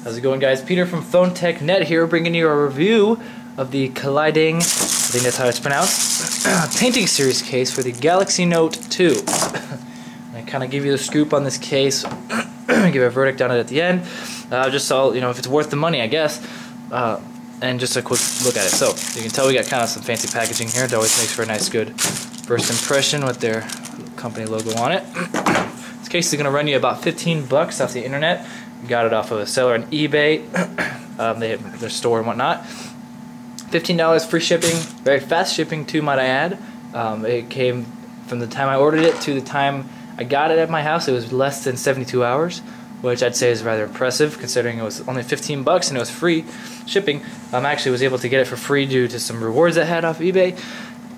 How's it going, guys? Peter from Phone Tech Net here, bringing you a review of the Kalaideng, I think that's how it's pronounced, painting series case for the Galaxy Note 2. I kind of give you the scoop on this case, give a verdict on it at the end, just so if it's worth the money, I guess, and just a quick look at it. So you can tell we got kind of some fancy packaging here. It always makes for a nice, good first impression with their company logo on it. This case is going to run you about 15 bucks off the internet. Got it off of a seller on eBay. They have their store and whatnot. $15 free shipping, very fast shipping too, might I add. It came from the time I ordered it to the time I got it at my house. It was less than 72 hours, which I'd say is rather impressive considering it was only 15 bucks and it was free shipping. I actually was able to get it for free due to some rewards I had off eBay.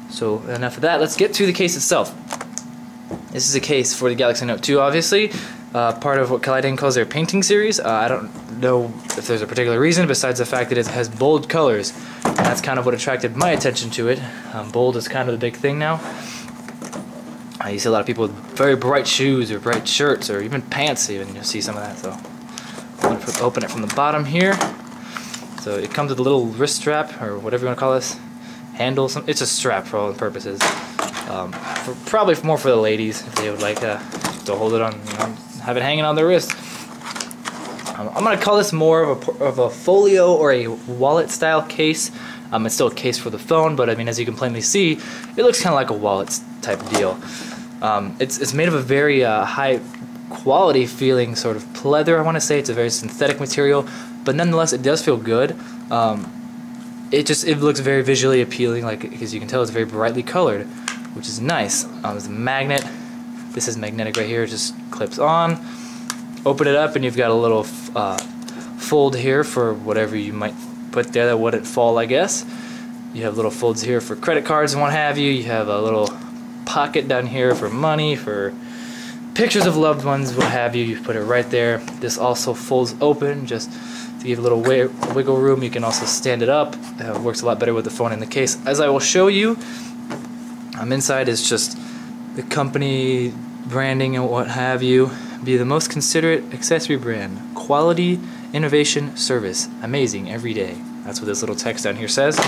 So enough of that. Let's get to the case itself. This is a case for the Galaxy Note 2, obviously. Part of what Kalaideng calls their painting series. I don't know if there's a particular reason besides the fact that it has bold colors. And that's kind of what attracted my attention to it. Bold is kind of the big thing now. You see a lot of people with very bright shoes or bright shirts or even pants even. You'll see some of that. So I'm going to open it from the bottom here. So it comes with a little wrist strap or whatever you want to call this. Handle. It's a strap for all purposes. Probably more for the ladies if they would like to hold it on, have it hanging on their wrist. I'm going to call this more of a folio or a wallet style case. It's still a case for the phone, but I mean, as you can plainly see, it looks kind of like a wallet type deal. It's made of a very high quality feeling sort of pleather. I want to say it's a very synthetic material, but nonetheless, it does feel good. It looks very visually appealing, as you can tell, it's very brightly colored, which is nice. There's a magnet. This is magnetic right here. It just clips on. Open it up, and you've got a little fold here for whatever you might put there that wouldn't fall, I guess. You have little folds here for credit cards and what have you. You have a little pocket down here for money, for pictures of loved ones, what have you. You put it right there. This also folds open just to give a little wiggle room. You can also stand it up. It works a lot better with the phone in the case, as I will show you. Inside is just the company branding and what have you. Be the most considerate accessory brand. Quality, innovation, service. Amazing every day. That's what this little text down here says.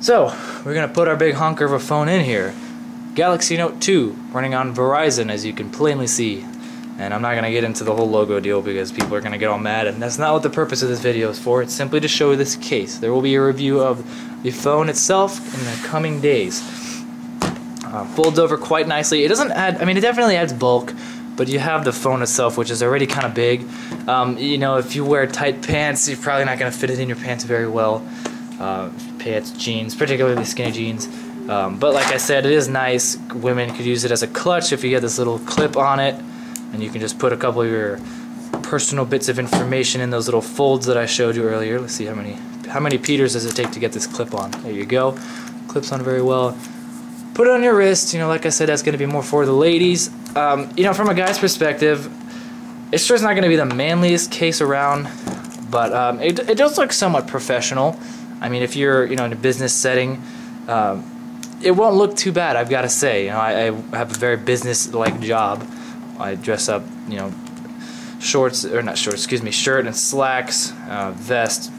So, we're going to put our big honker of a phone in here. Galaxy Note 2, running on Verizon, as you can plainly see. And I'm not going to get into the whole logo deal because people are going to get all mad, and that's not what the purpose of this video is for. It's simply to show this case. There will be a review of the phone itself in the coming days. Folds over quite nicely. It doesn't add, it definitely adds bulk, but you have the phone itself, which is already kind of big. If you wear tight pants, you're probably not going to fit it in your pants very well. Pants, jeans, particularly skinny jeans. But like I said, it is nice. Women could use it as a clutch if you get this little clip on it, and you can just put a couple of your personal bits of information in those little folds that I showed you earlier. Let's see how many Peters does it take to get this clip on. There you go. Clips on very well. Put it on your wrist. Like I said, that's going to be more for the ladies. From a guy's perspective, it's just not going to be the manliest case around, but it does look somewhat professional. If you're in a business setting, it won't look too bad, I've got to say. I have a very business-like job. I dress up, shirt and slacks, vest,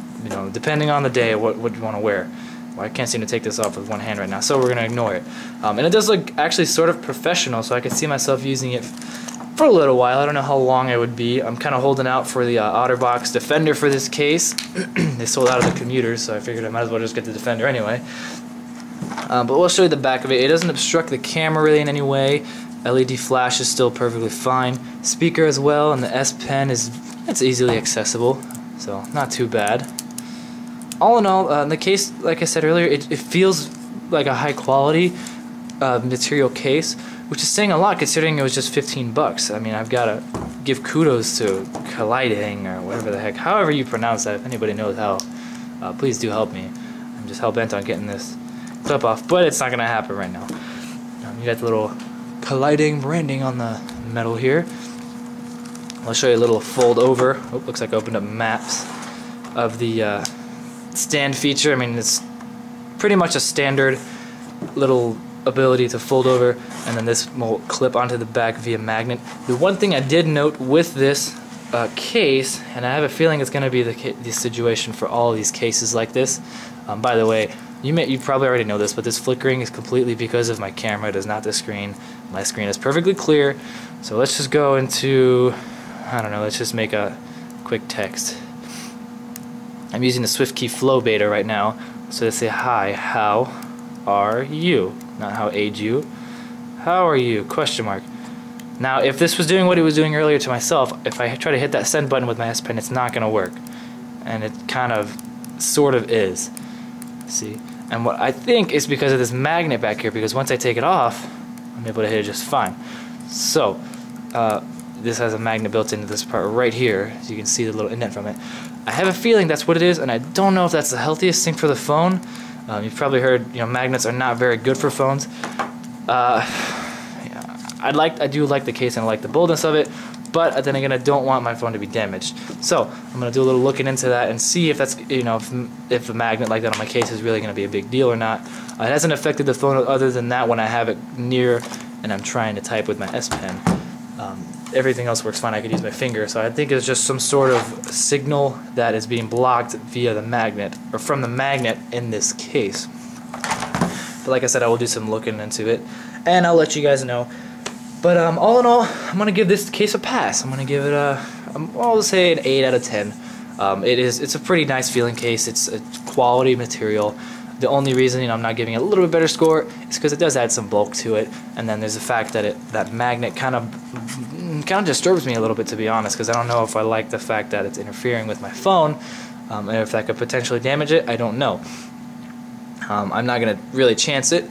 depending on the day, what you want to wear. Well, I can't seem to take this off with one hand right now, so we're going to ignore it. And it does look actually sort of professional, so I could see myself using it for a little while. I don't know how long it would be. I'm kind of holding out for the OtterBox Defender for this case. They sold out of the commuters, so I figured I might as well just get the Defender anyway. But we'll show you the back of it. It doesn't obstruct the camera really in any way. LED flash is still perfectly fine. Speaker as well, and the S Pen it's easily accessible, so not too bad. All in all, in the case, like I said earlier, it feels like a high quality material case, which is saying a lot considering it was just 15 bucks. I've got to give kudos to Kalaideng or whatever the heck, however you pronounce that. If anybody knows how, please do help me. I'm just hell bent on getting this clip off, but it's not going to happen right now. You got the little Kalaideng branding on the metal here. I'll show you a little fold over. Oh, looks like I opened up maps of the stand feature. It's pretty much a standard little ability to fold over, and then this will clip onto the back via magnet. The one thing I did note with this case, and I have a feeling it's going to be the situation for all of these cases like this. By the way, you probably already know this, but this flickering is completely because of my camera. It is not the screen. My screen is perfectly clear. So let's just go into, I don't know, let's just make a quick text. I'm using the SwiftKey Flow beta right now. So let's say, hi, how are you? Not how age you. How are you? Question mark. Now, if this was doing what it was doing earlier to myself, if I try to hit that send button with my S Pen, it's not going to work. And it kind of, sort of is. See? And what I think is because of this magnet back here, because once I take it off, I'm able to hit it just fine. So, this has a magnet built into this part right here, so you can see the little indent from it. I have a feeling that's what it is, and I don't know if that's the healthiest thing for the phone. You've probably heard, magnets are not very good for phones. I do like the case and I like the boldness of it, but then again, I don't want my phone to be damaged. So I'm gonna do a little looking into that and see if that's if a magnet like that on my case is really gonna be a big deal or not. It hasn't affected the phone other than that when I have it near and I'm trying to type with my S Pen. Everything else works fine. I could use my finger, so I think it's just some sort of signal that is being blocked via the magnet or from the magnet in this case. But like I said, I will do some looking into it and I'll let you guys know. But all in all, I'm gonna give this case a pass. I'm gonna give it I'll say an 8 out of 10. It's a pretty nice feeling case. It's a quality material. The only reason I'm not giving it a little bit better score is because it does add some bulk to it, and then there's the fact that that magnet kind of disturbs me a little bit, to be honest, because I don't know if I like the fact that it's interfering with my phone, and if that could potentially damage it. I don't know. I'm not gonna really chance it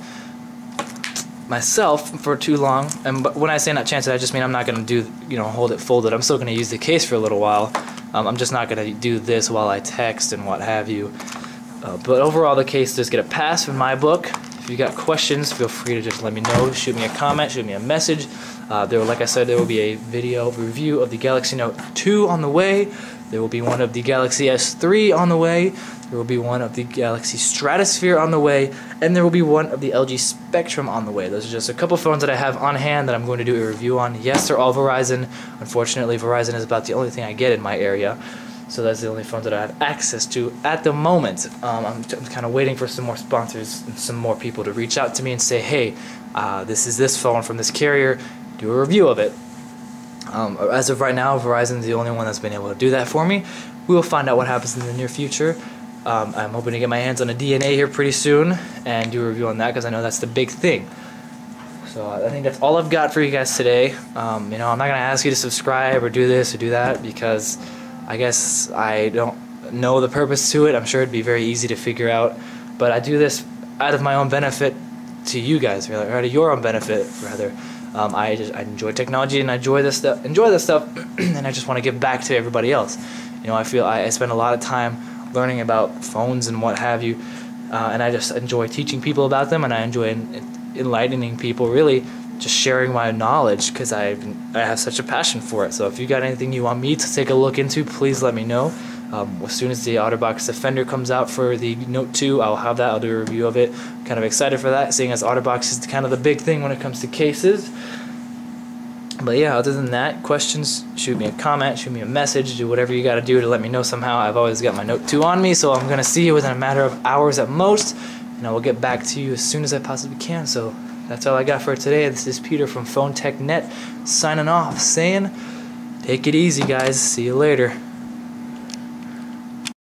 myself for too long, but when I say not chance it, I just mean I'm not gonna do hold it folded. I'm still gonna use the case for a little while. I'm just not gonna do this while I text and what have you. But overall, the case does get a pass in my book. If you got questions, feel free to just let me know. Shoot me a comment, shoot me a message. Like I said, there will be a video review of the Galaxy Note 2 on the way. There will be one of the Galaxy S3 on the way. There will be one of the Galaxy Stratosphere on the way. And there will be one of the LG Spectrum on the way. Those are just a couple phones that I have on hand that I'm going to do a review on. Yes, they're all Verizon. Unfortunately, Verizon is about the only thing I get in my area. So that's the only phone that I have access to at the moment. I'm kind of waiting for some more sponsors and some more people to reach out to me and say, hey, this is this phone from this carrier, do a review of it. As of right now, Verizon's the only one that's been able to do that for me. We will find out what happens in the near future. I'm hoping to get my hands on a DNA here pretty soon and do a review on that, because I know that's the big thing. So I think that's all I've got for you guys today. I'm not going to ask you to subscribe or do this or do that, because I guess I don't know the purpose to it. I'm sure it'd be very easy to figure out, but I do this out of my own benefit to you guys, or out of your own benefit, rather. I enjoy technology and I enjoy this stuff, and I just want to give back to everybody else. I feel I spend a lot of time learning about phones and what have you, and I just enjoy teaching people about them, and I enjoy enlightening people, really just sharing my knowledge, because I have such a passion for it. So if you got anything you want me to take a look into, please let me know. As soon as the OtterBox Defender comes out for the Note 2, I'll have that. I'll do a review of it. Kind of excited for that, seeing as OtterBox is kind of the big thing when it comes to cases. But yeah, other than that, questions, shoot me a comment, shoot me a message, do whatever you got to do to let me know somehow. I've always got my Note 2 on me, so I'm going to see you within a matter of hours at most, and I will get back to you as soon as I possibly can. So that's all I got for today. This is Peter from PhoneTechNet signing off, saying take it easy, guys. See you later.